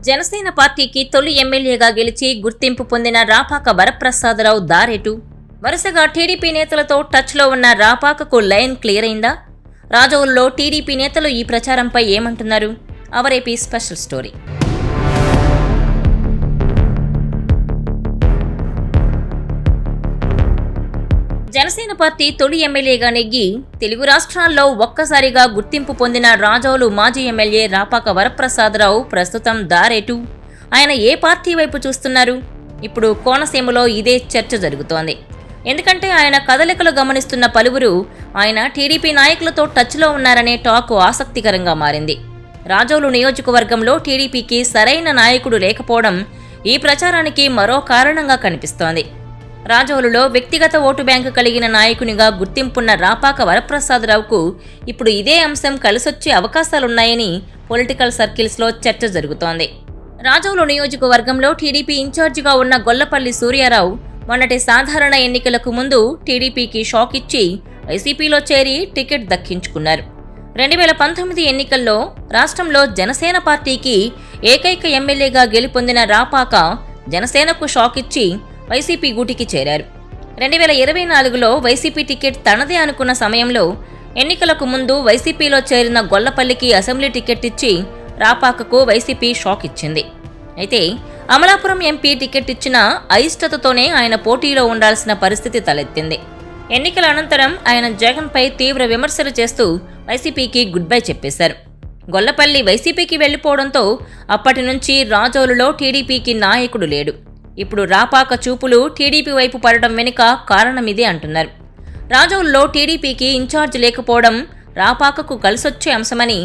జనసేన పార్టీకి తొలి ఎమ్మెల్యేగా గెలిచి గుర్తింపు పొందిన రాపాక వరప్రసాదరావు దారేటు. వరుసగా టీడీపీ నేతలతో టచ్లో ఉన్న రాపాకకు లైన్ క్లియర్ అయిందా? రాజోలులో టీడీపీ నేతలు ఈ ప్రచారంపై ఏమంటున్నారు? Hour AP special story. Janasena party తొలి ఎమ్మెల్యేగా నెగ్గి తెలుగు రాష్ట్రాల్లో ఒక్కసారిగా గుర్తింపు పొందిన రాజోలు మాజీ ఎమ్మెల్యే రాపాక వరప్రసాదరావు ప్రస్తుతం దారేటు. ఆయన ఏ పార్టీ వైపు చూస్తున్నారు? ఇప్పుడు కోనసీమలో ఇదే చర్చ జరుగుతోంది. ఎందుకంటే ఆయన కదలికలు గమనిస్తున్న పలువురు ఆయన టీడీపీ నాయకులతో టచ్లో ఉన్నారనే టాక్ ఆసక్తికరంగా మారింది. రాజోలు నియోజకవర్గంలో టీడీపీకి సరైన నాయకుడు లేకపోవడం ఈ ప్రచారానికి మరో కారణంగా కనిపిస్తోంది. రాజోలులో వ్యక్తిగత ఓటు బ్యాంకు కలిగిన నాయకునిగా గుర్తింపున్న రాపాక వరప్రసాదరావుకు ఇప్పుడు ఇదే అంశం కలిసొచ్చే అవకాశాలున్నాయని పొలిటికల్ సర్కిల్స్లో చర్చ జరుగుతోంది. రాజోలు నియోజకవర్గంలో టీడీపీ ఇన్ఛార్జిగా ఉన్న గొల్లపల్లి సూర్యారావు మొన్నటి సాధారణ ఎన్నికలకు ముందు టీడీపీకి షాక్ ఇచ్చి వైసీపీలో చేరి టికెట్ దక్కించుకున్నారు. 2019 ఎన్నికల్లో రాష్ట్రంలో జనసేన పార్టీకి ఏకైక ఎమ్మెల్యేగా గెలుపొందిన రాపాక జనసేనకు షాక్ ఇచ్చి వైసీపీ గూటికి చేరారు. 2024లో వైసీపీ టికెట్ తనదే అనుకున్న సమయంలో ఎన్నికలకు ముందు వైసీపీలో చేరిన గొల్లపల్లికి అసెంబ్లీ టికెట్ ఇచ్చి రాపాకకు వైసీపీ షాక్ ఇచ్చింది. అయితే అమలాపురం ఎంపీ టికెట్ ఇచ్చిన అయిష్టతతోనే ఆయన పోటీలో ఉండాల్సిన పరిస్థితి తలెత్తింది. ఎన్నికల అనంతరం ఆయన జగన్పై తీవ్ర విమర్శలు చేస్తూ వైసీపీకి గుడ్ బై చెప్పేశారు. గొల్లపల్లి వైసీపీకి వెళ్లిపోవడంతో అప్పటి నుంచి రాజోలులో టీడీపీకి నాయకుడు లేడు. ఇప్పుడు రాపాక చూపులు టీడీపీ వైపు పడటం వెనుక కారణమిదే అంటున్నారు. రాజోలులో టీడీపీకి ఇన్ఛార్జ్ లేకపోవడం రాపాకకు కలిసొచ్చే అంశమని,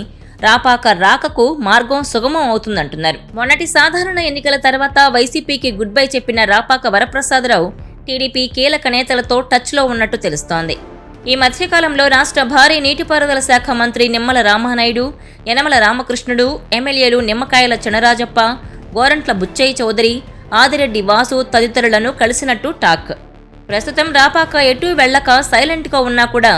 రాపాక రాకకు మార్గం సుగమం అవుతుందంటున్నారు. మొన్నటి సాధారణ ఎన్నికల తర్వాత వైసీపీకి గుడ్ బై చెప్పిన రాపాక వరప్రసాదరావు టీడీపీ కీలక నేతలతో టచ్లో ఉన్నట్టు తెలుస్తోంది. ఈ మధ్యకాలంలో రాష్ట్ర భారీ నీటిపారుదల శాఖ మంత్రి నిమ్మల రామానాయుడు, యనమల రామకృష్ణుడు, ఎమ్మెల్యేలు నిమ్మకాయల చినరాజప్ప, గోరంట్ల బుచ్చయ్య చౌదరి, ఆదిరెడ్డి వాసు తదితరులను కలిసినట్టు టాక్. ప్రస్తుతం రాపాక ఎటూ వెళ్లక సైలెంట్గా ఉన్నా కూడా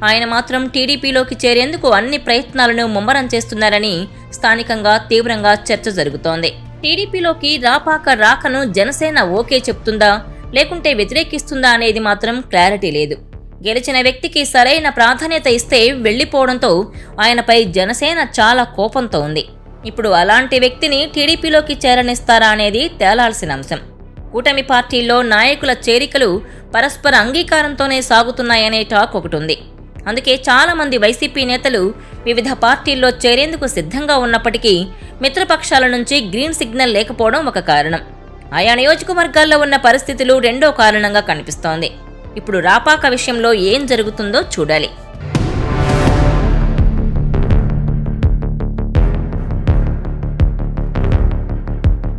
ఆయన మాత్రం టీడీపీలోకి చేరేందుకు అన్ని ప్రయత్నాలను ముమ్మరం చేస్తున్నారని స్థానికంగా తీవ్రంగా చర్చ జరుగుతోంది. టీడీపీలోకి రాపాక రాకను జనసేన ఓకే చెప్తుందా లేకుంటే వ్యతిరేకిస్తుందా అనేది మాత్రం క్లారిటీ లేదు. గెలిచిన వ్యక్తికి సరైన ప్రాధాన్యత ఇస్తే వెళ్లిపోవడంతో ఆయనపై జనసేన చాలా కోపంతో ఉంది. ఇప్పుడు అలాంటి వ్యక్తిని టీడీపీలోకి చేరనిస్తారా అనేది తేలాల్సిన అంశం. కూటమి పార్టీల్లో నాయకుల చేరికలు పరస్పర అంగీకారంతోనే సాగుతున్నాయనే టాక్ ఒకటి ఉంది. అందుకే చాలామంది వైసీపీ నేతలు వివిధ పార్టీల్లో చేరేందుకు సిద్ధంగా ఉన్నప్పటికీ మిత్రపక్షాల నుంచి గ్రీన్ సిగ్నల్ లేకపోవడం ఒక కారణం. ఆయా నియోజకవర్గాల్లో ఉన్న పరిస్థితులు రెండో కారణంగా కనిపిస్తోంది. ఇప్పుడు రాపాక విషయంలో ఏం జరుగుతుందో చూడాలి.